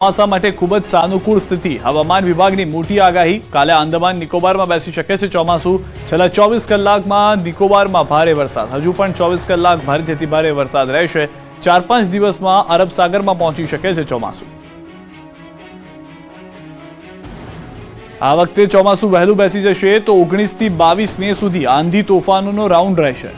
ચોમાસા માટે ખૂબ જ સાનુકૂળ સ્થિતિ. હવામાન વિભાગની મોટી આગાહી. કાલે આંદામાન નિકોબારમાં બેસી શકે છે ચોમાસું. છેલ્લા 24 કલાકમાં નિકોબારમાં ભારે વરસાદ. હજુ પણ 24 કલાક ભારેથી ભારે વરસાદ રહેશે. 4-5 દિવસમાં અરબ સાગરમાં પહોંચી શકે છે ચોમાસું. આ વખતે ચોમાસું વહેલું બેસી જશે તો 19 થી 22 મે સુધી આંધી તોફાનોનો રાઉન્ડ રહેશે.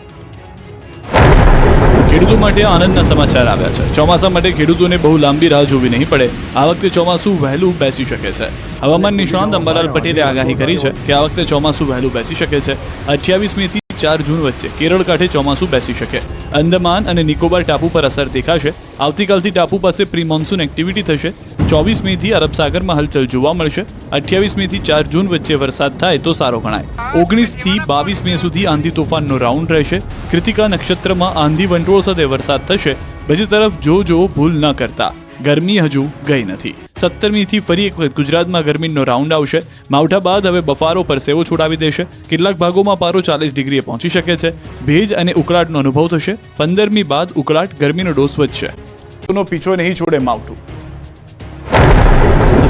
ખેડૂતો માટે આનંદના સમાચાર આવ્યા છે. ચોમાસા માટે ખેડૂતોને બહુ લાંબી રાહ જોવી નહીં પડે. આ વખતે ચોમાસું વહેલું બેસી શકે છે. હવામાન નિષ્ણાંત અંબાલાલ પટેલે આગાહી કરી છે કે આ વખતે ચોમાસું વહેલું બેસી શકે છે. 28 મે થી 4 જૂન વચ્ચે કેરળ કાંઠે ચોમાસું બેસી શકે. અંદમાન અને નિકોબાર ટાપુ પર અસર દેખાશે. આવતીકાલથી ટાપુ પાસે પ્રી મોન્સૂન એક્ટિવિટી થશે. 24 મે થી અરબ સાગરમાં હલચલ જોવા મળશે. 28 મે થી 4 જૂન વચ્ચે વરસાદ થાય તો સારો ગણાય. 19 થી 22 મે સુધી આંધી તોફાનનો રાઉન્ડ રહેશે. કૃતિકા નક્ષત્રમાં આંધી વંટોળ સાથે વરસાદ થશે. બીજી તરફ જો ભૂલ ન કરતા ગરમી હજુ ગઈ નથી. 17 મી થી ફરી એક વખત ગુજરાતમાં ગરમીનો રાઉન્ડ આવશે. માવઠા બાદ હવે બફારો પરસેવો છોડાવી દેશે. કેટલાક ભાગોમાં પારો 40 ડિગ્રીએ પહોંચી શકે છે. ભેજ અને ઉકળાટનો અનુભવ થશે. 15 મી બાદ ઉકળાટ ગરમીનો ડોસ વધશે. પીછો નહીં છોડે માવઠું.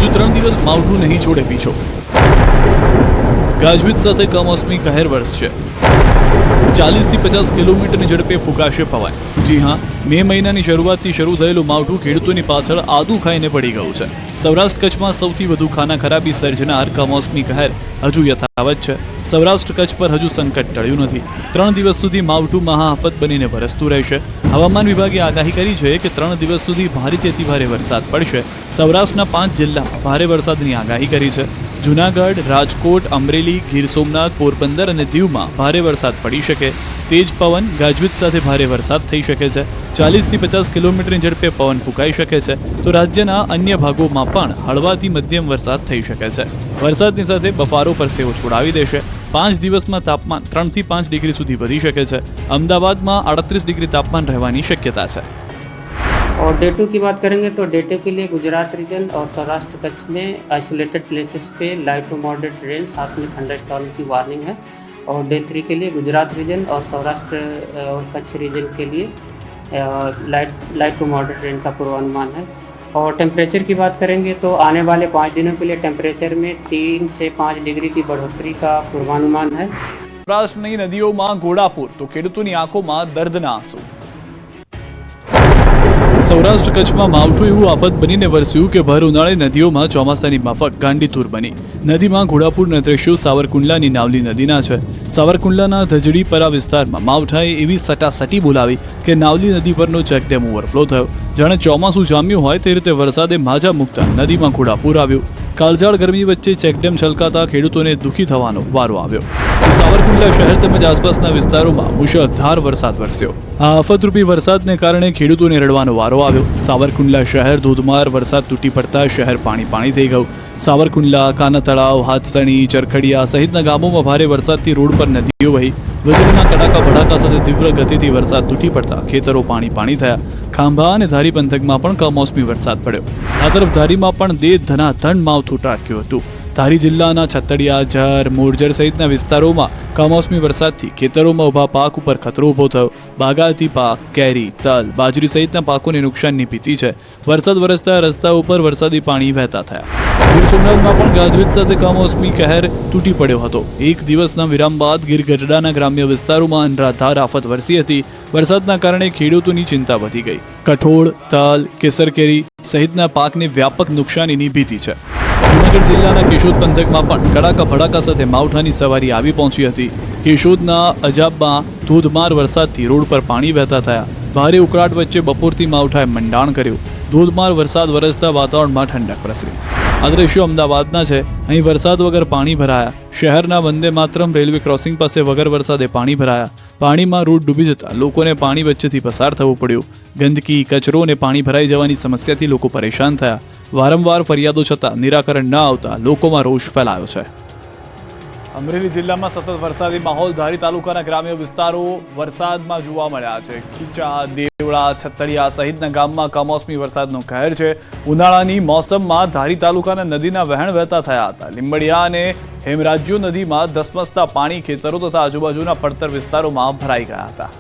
હજુ 3 દિવસ માવઠું નહીં છોડે પીછો. ગાજવીજ સાથે કમોસમી કહેર વરસશે. 40 થી 50 કિલોમીટરની ઝડપે ફૂંકાશે પવન. જી હા, મે મહિનાની શરૂઆતથી શરૂ થયેલું માવઠું ખેડૂતોની પાછળ આદુ ખાઈને પડી ગયું છે. સૌરાષ્ટ્ર કચ્છમાં સૌથી વધુ ખાના ખરાબી સર્જનાર કમોસમી કહેર હજુ યથાવત છે. સૌરાષ્ટ્ર કચ્છ પર હજુ સંકટ ટળ્યું નથી. 3 દિવસ સુધી માવઠું મહાઆફત બનીને વરસતું રહેશે. હવામાન વિભાગે આગાહી કરી છે કે 3 દિવસ સુધી ભારેથી અતિભારે વરસાદ પડશે. સૌરાષ્ટ્રના 5 જિલ્લામાં ભારે વરસાદની આગાહી કરી છે. જૂનાગઢ, રાજકોટ, અમરેલી, ગીર સોમનાથ, પોરબંદર અને દીવમાં ભારે વરસાદ પડી શકે. તેજ પવન, ગાજવીજ સાથે ભારે વરસાદ થઈ શકે છે. 40 થી 50 કિલોમીટરની ઝડપે પવન ફૂંકાઈ શકે છે. તો રાજ્યના અન્ય ભાગોમાં પણ હળવાથી મધ્યમ વરસાદ થઈ શકે છે. વરસાદની સાથે બફારો પરસેવો છોડાવી દેશે. 5 દિવસમાં તાપમાન 3 થી 5 ડિગ્રી સુધી વધી શકે છે. અમદાવાદમાં 38 ડિગ્રી તાપમાન રહેવાની શક્યતા છે. और डे 2 की बात करेंगे तो डे 2 के लिए गुजरात रीजन और सौराष्ट्र कच्छ में आइसोलेटेड प्लेसेस पे लाइट टू मॉडरेट रेन साथ में थंडरस्टॉर्म की वार्निंग है. और डे 3 के लिए गुजरात रीजन और सौराष्ट्र और कच्छ रीजन के लिए लाइट टू मॉडरेट रेन का पूर्वानुमान है. और टेम्परेचर की बात करेंगे तो आने वाले 5 दिनों के लिए टेम्परेचर में 3 से 5 डिग्री की बढ़ोतरी का पूर्वानुमान है. સૌરાષ્ટ્રની નદીઓમાં ઘોડાપૂર તો ખેડૂતોની આંખોમાં દર્દના આંસુ. સૌરાષ્ટ્ર કચ્છમાં માવઠું એવું આફત બનીને વરસ્યું કે ભર ઉનાળે નદીઓમાં ચોમાસાની માફક ગાંડીતુર બની. નદીમાં ઘોડાપૂરના દ્રશ્યો સાવરકુંડલાની નાવલી નદીના છે. સાવરકુંડલાના ધજડીપરા વિસ્તારમાં માવઠાએ એવી સટાસટી બોલાવી કે નાવલી નદી પરનો ચેકડેમ ઓવરફ્લો થયો. જાણે ચોમાસું જામ્યું હોય તે રીતે વરસાદે માજા મૂકતા નદીમાં ઘોડાપૂર આવ્યું. કાળઝાળ ગરમી વચ્ચે ચેકડેમ છલકાતા ખેડૂતોને દુઃખી થવાનો વારો આવ્યો. સાવરકુંડલા શહેર તેમજ આસપાસના વિસ્તારોમાં મુશળધાર વરસાદ વરસ્યો. આ આફતરૂપી વરસાદને કારણે ખેડૂતોને રડવાનો વારો આવ્યો. સાવરકુંડલા શહેર ધોધમાર વરસાદ તૂટી પડતા શહેર પાણી થઈ ગયું. સાવરકુંડલા, કાના તળાવ, હાથસણી, ચરખડિયા સહિતના ગામોમાં ભારે વરસાદથી રોડ પર નદીઓ વહી. વીજળીના કડાકા ભડાકા સાથે તીવ્ર ગતિથી વરસાદ તૂટી પડતા ખેતરો પાણી થયા. ખાંભા અને ધારી પંથકમાં પણ કમોસમી વરસાદ પડ્યો. આ તરફ ધારીમાં પણ ધનાધન માવઠું ત્રાટક્યું હતું. ધારી જિલ્લાના છતડિયા, ઝર, મોરજર સહિતના વિસ્તારોમાં કમોસમી વરસાદથી ખેતરોમાં ઊભા પાક ઉપર ખતરો ઊભો થયો. બાગાયતી પાક, કેરી, તલ, બાજરી સહિતના પાકોને નુકસાનની ભીતિ છે. વરસાદ વરસતા રસ્તા ઉપર વરસાદી પાણી વહેતા થયા. ગીર સોમનાથમાં પણ ગાજવીજ સાથે કમોસમી કહેર તૂટી પડ્યો હતો. એક દિવસના વિરામ બાદ ગીર ગઢડાના ગ્રામ્ય વિસ્તારોમાં અનરાધાર આફત વરસી હતી. વરસાદના કારણે ખેડૂતોની ચિંતા વધી ગઈ. કઠોળ, તલ, કેસર કેરી સહિતના પાકને વ્યાપક નુકસાનીની ભીતિ છે. જૂનાગઢ જિલ્લાના કેશોદ પંથકમાં પણ કડાકા ભડાકા સાથે માવઠાની સવારી આવી પહોંચી હતી. કેશોદના અજાબમાં ધોધમાર વરસાદથી રોડ પર પાણી વહેતા થયા. ભારે ઉકળાટ વચ્ચે બપોરથી માવઠાએ મંડાણ કર્યું. ધોધમાર વરસાદ વરસતા વાતાવરણમાં ઠંડક પ્રસરી. આ દ્રશ્યો અમદાવાદના છે. અહીં વરસાદ વગર પાણી ભરાયા. શહેરના વંદે માતરમ રેલવે ક્રોસિંગ પાસે વગર વરસાદે પાણી ભરાયા. પાણીમાં રોડ ડૂબી જતા લોકોને પાણી વચ્ચેથી પસાર થવું પડ્યું. ગંદકી, કચરો અને પાણી ભરાઈ જવાની સમસ્યાથી લોકો પરેશાન થયા. વારંવાર ફરિયાદો છતાં નિરાકરણ ન આવતા લોકોમાં રોષ ફેલાયો છે. અમરેલી જિલ્લામાં સતત વરસાદી માહોલ. ધારી તાલુકાના ગ્રામ્ય વિસ્તારો વરસાદમાં જોવા મળ્યા છે. ખીચા, દેવળા, છતડિયા સહિતના ગામમાં કમોસમી વરસાદનો કહેર છે. ઉનાળાની મોસમમાં ધારી તાલુકાના નદીના વહેણ વહેતા થયા હતા. લીંબડિયા અને હેમરાજ્યો નદીમાં ધસમસતા પાણી ખેતરો તથા આજુબાજુના પડતર વિસ્તારોમાં ભરાઈ ગયા હતા.